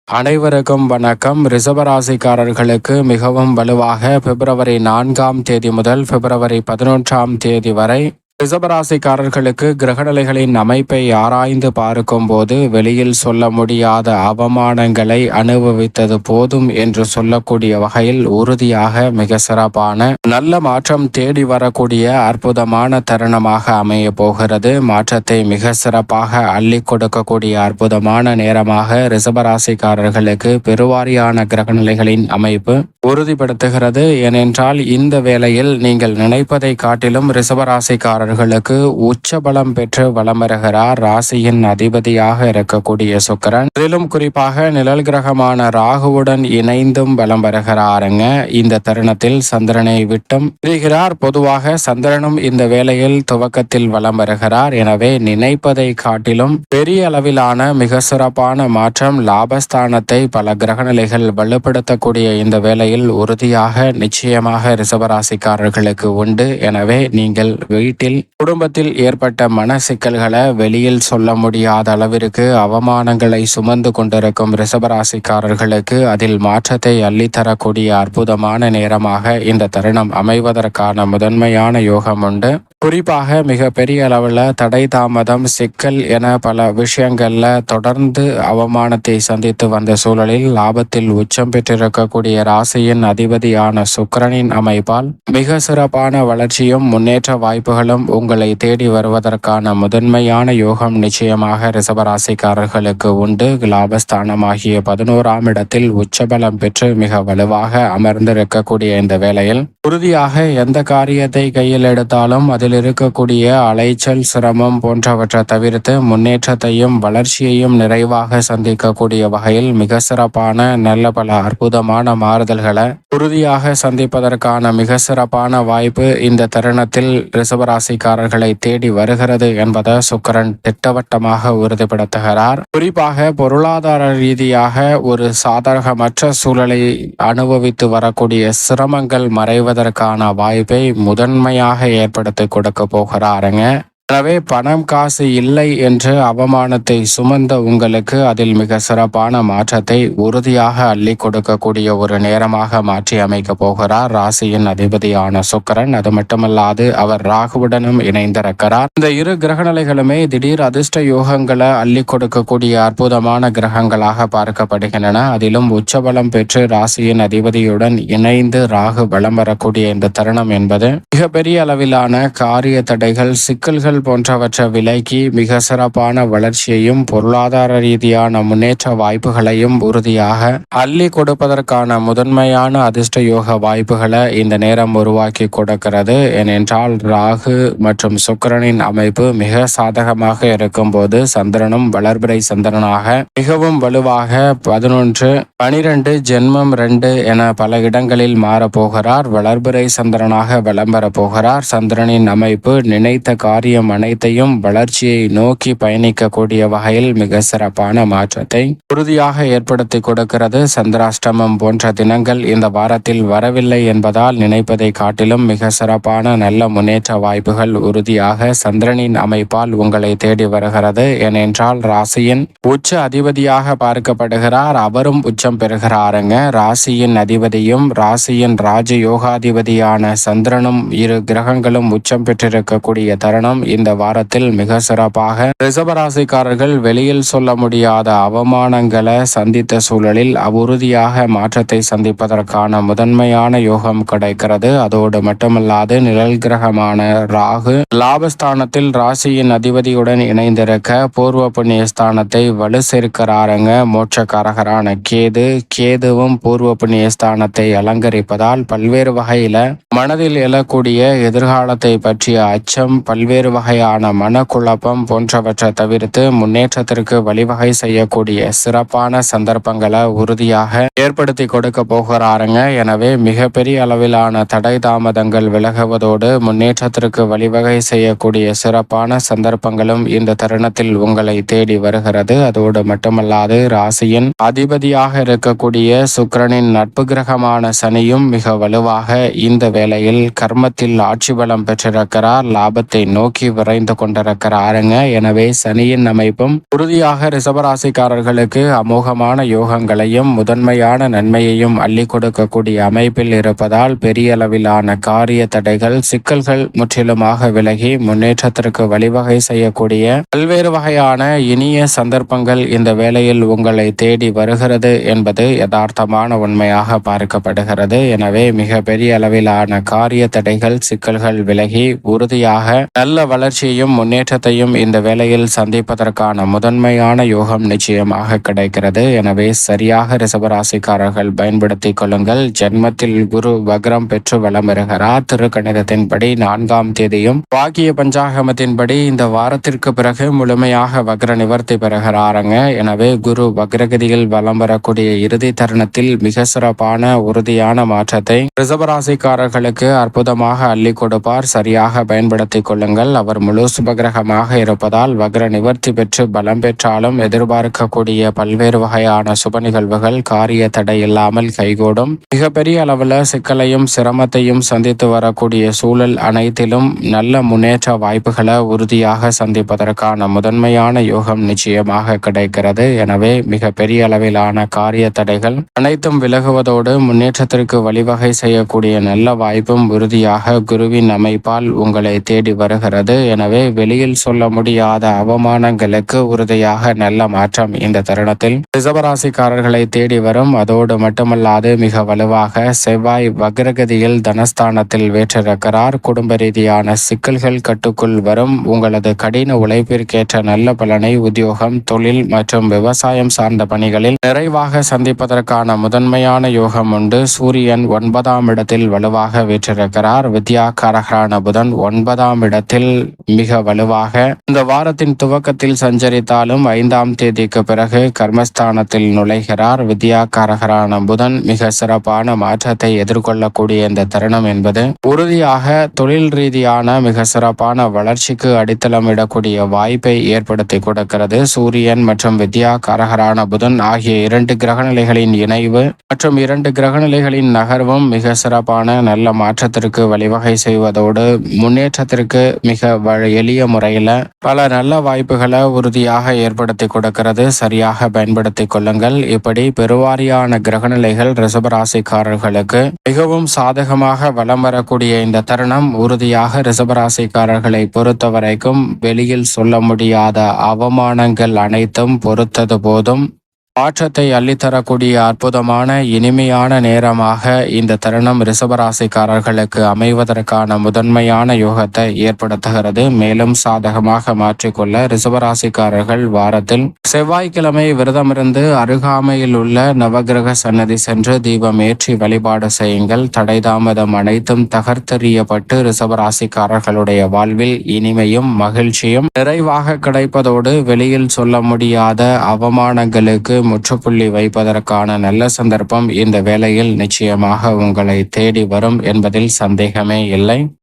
அனைவருக்கும் வணக்கம். ரிஷபராசிக்காரர்களுக்கு மிகவும் வலுவாக பிப்ரவரி 4ஆம் தேதி முதல் பிப்ரவரி 11ஆம் தேதி வரை ரிஷபராசிக்காரர்களுக்கு கிரகநிலைகளின் அமைப்பை ஆராய்ந்து பார்க்கும் போது வெளியில் சொல்ல முடியாத அவமானங்களை அனுபவித்தது போதும் என்று சொல்லக்கூடிய வகையில் உறுதியாக மிக சிறப்பான நல்ல மாற்றம் தேடி வரக்கூடிய அற்புதமான தருணமாக அமைய போகிறது. மாற்றத்தை மிக சிறப்பாக அள்ளி கொடுக்கக்கூடிய அற்புதமான நேரமாக ரிஷபராசிக்காரர்களுக்கு பெருவாரியான கிரகநிலைகளின் அமைப்பு உறுதிப்படுத்துகிறது. ஏனென்றால் இந்த வேளையில் நீங்கள் நினைப்பதை காட்டிலும் ரிஷபராசிக்காரர்களுக்கு உச்சபலம் பெற்று வலம் வருகிறார் ராசியின் அதிபதியாக இருக்கக்கூடிய சுக்கிரன். அதிலும் குறிப்பாக நிழல் கிரகமான ராகுவுடன் இணைந்தும் வலம் வருகிறாருங்க. இந்த தருணத்தில் சந்திரனை விட்டும் பிரிகிறார். பொதுவாக சந்திரனும் இந்த வேளையில் துவக்கத்தில் வலம் வருகிறார். எனவே நினைப்பதை காட்டிலும் பெரிய அளவிலான மிக சிறப்பான மாற்றம் லாபஸ்தானத்தை பல கிரகநிலைகள் வலுப்படுத்தக்கூடிய இந்த வேளையில் உறுதியாக நிச்சயமாக ரிஷபராசிக்காரர்களுக்கு உண்டு. எனவே நீங்கள் வீட்டில் குடும்பத்தில் ஏற்பட்ட மன சிக்கல்களை வெளியில் சொல்ல முடியாத அளவிற்கு அவமானங்களை சுமந்து கொண்டிருக்கும் ரிஷபராசிக்காரர்களுக்கு அதில் மாற்றத்தை அள்ளித்தரக்கூடிய அற்புதமான நேரமாக இந்த தருணம் அமைவதற்கான முதன்மையான யோகம் உண்டு. குறிப்பாக மிக பெரிய அளவில் தடை தாமதம் சிக்கல் என பல விஷயங்கள்ல தொடர்ந்து அவமானத்தை சந்தித்து வந்த சூழலில் லாபத்தில் உச்சம் பெற்றிருக்கக்கூடிய ராசியின் அதிபதியான சுக்கிரனின் அமைப்பால் மிக சிறப்பான வளர்ச்சியும் முன்னேற்ற வாய்ப்புகளும் உங்களை தேடி வருவதற்கான முதன்மையான யோகம் நிச்சயமாக ரிஷபராசிக்காரர்களுக்கு உண்டு. லாபஸ்தானமாகிய 11ஆம் இடத்தில் உச்சபலம் பெற்று மிக வலுவாக அமர்ந்திருக்கக்கூடிய இந்த வேளையில் உறுதியாக எந்த காரியத்தை கையில் எடுத்தாலும் அதில் இருக்கக்கூடிய அலைச்சல் சிரமம் போன்றவற்றை தவிர்த்து முன்னேற்றத்தையும் வளர்ச்சியையும் நிறைவாக சந்திக்கக்கூடிய வகையில் மிக சிறப்பான நல்ல பல அற்புதமான மாறுதல்களை உறுதியாக சந்திப்பதற்கான மிக சிறப்பான வாய்ப்பு இந்த தருணத்தில் ரிஷபராசிக்காரர்களை தேடி வருகிறது என்பதை சுக்கிரன் திட்டவட்டமாக உறுதிப்படுத்துகிறார். குறிப்பாக பொருளாதார ரீதியாக ஒரு சாதகமற்ற சூழலை அனுபவித்து வரக்கூடிய சிரமங்கள் மறைவதற்கான வாய்ப்பை முதன்மையாக ஏற்படுத்தி கொடுக்க போகிறாருங்க. எனவே பணம் காசு இல்லை என்று அவமானத்தை சுமந்த உங்களுக்கு அதில் மிக சிறப்பான மாற்றத்தை உறுதியாக அள்ளி கொடுக்கக்கூடிய ஒரு நேரமாக மாற்றி அமைக்க போகிறார் ராசியின் அதிபதியான சுக்கிரன். அது மட்டுமல்லாது அவர் ராகுவுடனும் இணைந்திருக்கிறார். இந்த இரு கிரகநிலைகளுமே திடீர் அதிர்ஷ்ட யோகங்களை அள்ளி கொடுக்கக்கூடிய அற்புதமான கிரகங்களாக பார்க்கப்படுகின்றன. அதிலும் உச்சபலம் பெற்று ராசியின் அதிபதியுடன் இணைந்து ராகு பலம் வரக்கூடிய இந்த தருணம் என்பது மிகப்பெரிய அளவிலான காரிய தடைகள் சிக்கல்கள் போன்றவற்றை விலக்கி மிக சிறப்பான வளர்ச்சியையும் பொருளாதார ரீதியான முன்னேற்ற வாய்ப்புகளையும் உறுதியாக அள்ளி கொடுப்பதற்கான முதன்மையான அதிர்ஷ்ட யோக வாய்ப்புகளை இந்த நேரம் உருவாக்கி கொடுக்கிறது. ஏனென்றால் ராகு மற்றும் சுக்கிரனின் அமைப்பு மிக சாதகமாக இருக்கும் போது சந்திரனும் வளர்பிறை சந்திரனாக மிகவும் வலுவாக 11, 12, ஜென்மம் 2 என பல இடங்களில் மாறப்போகிறார். வளர்பிறை சந்திரனாக விளம்பர போகிறார். சந்திரனின் அமைப்பு நினைத்த காரியம் அனைத்தையும் வளர்ச்சியை நோக்கி பயணிக்கக்கூடிய வகையில் மிக சிறப்பான மாற்றத்தை உறுதியாக ஏற்படுத்தி கொடுக்கிறது. சந்திராஷ்டமம் போன்ற தினங்கள் இந்த வாரத்தில் வரவில்லை என்பதால் நினைப்பதை காட்டிலும் மிக சிறப்பான நல்ல முன்னேற்ற வாய்ப்புகள் உறுதியாக சந்திரனின் அமைப்பால் உங்களை தேடி வருகிறது. ஏனென்றால் ராசியின் உச்ச அதிபதியாக பார்க்கப்படுகிறார். அவரும் உச்சம் பெறுகிறாருங்க. ராசியின் அதிபதியும் ராசியின் ராஜ யோகாதிபதியான சந்திரனும் இரு கிரகங்களும் உச்சம் பெற்றிருக்கக்கூடிய தருணம் இந்த வாரத்தில் மிக சிறப்பாக ரிஷபராசிக்காரர்கள் வெளியில் சொல்ல முடியாத அவமானங்களை சந்தித்த சூழலில் உறுதியாக மாற்றத்தை சந்திப்பதற்கான முதன்மையான யோகம் கிடைக்கிறது. அதோடு மட்டுமல்லாது நிழல் கிரகமான ராகு லாபஸ்தானத்தில் ராசியின் அதிபதியுடன் இணைந்திருக்க பூர்வ புண்ணிய ஸ்தானத்தை வலு சேர்க்கிறாருங்க. மோட்சக்காரகரான கேதுவும் பூர்வ புண்ணிய ஸ்தானத்தை அலங்கரிப்பதால் பல்வேறு வகையில மனதில் எழக்கூடிய எதிர்காலத்தை பற்றிய அச்சம் பல்வேறு வகையான மனக்குழப்பம் போன்றவற்றை தவிர்த்து முன்னேற்றத்திற்கு வழிவகை செய்யக்கூடிய சிறப்பான சந்தர்ப்பங்களை உறுதியாக ஏற்படுத்தி கொடுக்க போகிறாருங்க. எனவே மிகப்பெரிய அளவிலான தடை தாமதங்கள் விலகுவதோடு முன்னேற்றத்திற்கு வழிவகை செய்யக்கூடிய சிறப்பான சந்தர்ப்பங்களும் இந்த தருணத்தில் உங்களை தேடி வருகிறது. அதோடு மட்டுமல்லாது ராசியின் அதிபதியாக இருக்கக்கூடிய சுக்கிரனின் நட்பு கிரகமான சனியும் மிக வலுவாக இந்த வேளையில் கர்மத்தில் ஆட்சி பலம் பெற்றிருக்கிறார். லாபத்தை நோக்கி விரைந்து கொண்டிருக்கிறாருங்க. எனவே சனியின் அமைப்பும் உறுதியாக ரிஷபராசிக்காரர்களுக்கு அமோகமான யோகங்களையும் முதன்மையான நன்மையையும் அள்ளி கொடுக்கக்கூடிய அமைப்பில் இருப்பதால் பெரிய அளவிலான காரிய தடைகள் சிக்கல்கள் முற்றிலுமாக விலகி முன்னேற்றத்திற்கு வழிவகை செய்யக்கூடிய பல்வேறு வகையான இனிய சந்தர்ப்பங்கள் இந்த வேளையில் உங்களை தேடி வருகிறது என்பது யதார்த்தமான உண்மையாக பார்க்கப்படுகிறது. எனவே மிக பெரிய அளவிலான காரிய தடைகள் சிக்கல்கள் விலகி உறுதியாக நல்ல வளர்ச்சியையும் முன்னேற்றத்தையும் இந்த வேளையில் சந்திப்பதற்கான முதன்மையான யோகம் நிச்சயமாக கிடைக்கிறது. எனவே சரியாக ரிஷபராசிக்காரர்கள் பயன்படுத்திக் கொள்ளுங்கள். ஜென்மத்தில் குரு வக்ரம் பெற்று வலம் வருகிறார். திருக்கணிதத்தின்படி 4ஆம் தேதியும் வாக்கிய பஞ்சாகமத்தின்படி இந்த வாரத்திற்கு பிறகு முழுமையாக வக்ர நிவர்த்தி பெறுகிறாருங்க. எனவே குரு வக்ரகதியில் வலம் வரக்கூடிய இறுதி தருணத்தில் மிக சிறப்பான உறுதியான மாற்றத்தை ரிஷபராசிக்காரர்களுக்கு அற்புதமாக அள்ளி கொடுப்பார். சரியாக பயன்படுத்திக் கொள்ளுங்கள். அவர் முழு சுபகிரகமாக இருப்பதால் வக்ர நிவர்த்தி பெற்று பலம் பெற்றாலும் எதிர்பார்க்கக்கூடிய பல்வேறு வகையான சுப நிகழ்வுகள் காரிய தடை இல்லாமல் கைகூடும். மிகப்பெரிய அளவில் சிக்கலையும் சிரமத்தையும் சந்தித்து வரக்கூடிய சூழல் அனைத்திலும் நல்ல முன்னேற்ற வாய்ப்புகளை உறுதியாக சந்திப்பதற்கான முதன்மையான யோகம் நிச்சயமாக கிடைக்கிறது. எனவே மிக பெரிய அளவிலான காரிய தடைகள் அனைத்தும் விலகுவதோடு முன்னேற்றத்திற்கு வழிவகை செய்யக்கூடிய நல்ல வாய்ப்பும் உறுதியாக குருவின் அமைப்பால் உங்களை தேடி வருகிறது. எனவே வெளியில் சொல்ல முடியாத அவமானங்களுக்கு உறுதியாக நல்ல மாற்றம் இந்த தருணத்தில் ரிஷபராசிக்காரர்களை தேடி வரும். அதோடு மட்டுமல்லாது மிக வலுவாக செவ்வாய் வக்ரகதியில் தனஸ்தானத்தில் வேற்றிருக்கிறார். குடும்ப ரீதியான சிக்கல்கள் கட்டுக்குள் வரும். உங்களது கடின உழைப்பிற்கேற்ற நல்ல பலனை உத்தியோகம் தொழில் மற்றும் விவசாயம் சார்ந்த பணிகளில் நிறைவாக சந்திப்பதற்கான முதன்மையான யோகம் உண்டு. சூரியன் 9ஆம் இடத்தில் வலுவாக வீற்றிருக்கிறார். வித்யாகாரகரான புதன் 9ஆம் இடத்தில் மிக வலுவாக இந்த வாரத்தின் துவக்கத்தில் சஞ்சரித்தாலும் 5ஆம் தேதிக்கு பிறகு கர்மஸ்தானத்தில் நுழைகிறார். வித்யாகாரகரான புதன் மிக சிறப்பான மாற்றத்தை எதிர்கொள்ளக்கூடிய இந்த தருணம் என்பது உறுதியாக தொழில் ரீதியான மிக சிறப்பான வளர்ச்சிக்கு அடித்தளமிடக்கூடிய வாய்ப்பை ஏற்படுத்தி கொடுக்கிறது. சூரியன் மற்றும் வித்யாகாரகரான புதன் ஆகிய 2 கிரகநிலைகளின் இணைவு மற்றும் 2 கிரகநிலைகளின் நகர்வும் மிக சிறப்பான நல்ல மாற்றத்திற்கு வழிவகை செய்வதோடு முன்னேற்றத்திற்கு மிக எளிய முறையில் பல நல்ல வாய்ப்புகளை உறுதியாக ஏற்படுத்தி கொடுக்கிறது. சரியாக பயன்படுத்திக் கொள்ளுங்கள். இப்படி பெருவாரியான கிரகநிலைகள் ரிஷபராசிக்காரர்களுக்கு மிகவும் சாதகமாக வலம் வரக்கூடிய இந்த தருணம் உறுதியாக ரிஷபராசிக்காரர்களை பொறுத்தவரைக்கும் வெளியில் சொல்ல முடியாத அவமானங்கள் அனைத்தும் பொறுத்தது போதும் மாற்றத்தை அள்ளித்தரக்கூடிய அற்புதமான இனிமையான நேரமாக இந்த தருணம் ரிஷபராசிக்காரர்களுக்கு அமைவதற்கான முதன்மையான யோகத்தை ஏற்படுத்துகிறது. மேலும் சாதகமாக மாற்றிக்கொள்ள ரிஷபராசிக்காரர்கள் வாரத்தில் செவ்வாய்க்கிழமை விரதமிருந்து அருகாமையில் உள்ள நவகிரக சன்னதி சென்று தீபம் ஏற்றி வழிபாடு செய்யுங்கள். தடை தாமதம் அனைத்தும் தகர்த்தெறியப்பட்டு ரிஷபராசிக்காரர்களுடைய வாழ்வில் இனிமையும் மகிழ்ச்சியும் நிறைவாக கிடைப்பதோடு வெளியில் சொல்ல முடியாத அவமானங்களுக்கு முற்றுப்புள்ளி வைப்பதற்கான நல்ல சந்தர்ப்பம் இந்த வேளையில் நிச்சயமாக உங்களை தேடி வரும் என்பதில் சந்தேகமே இல்லை.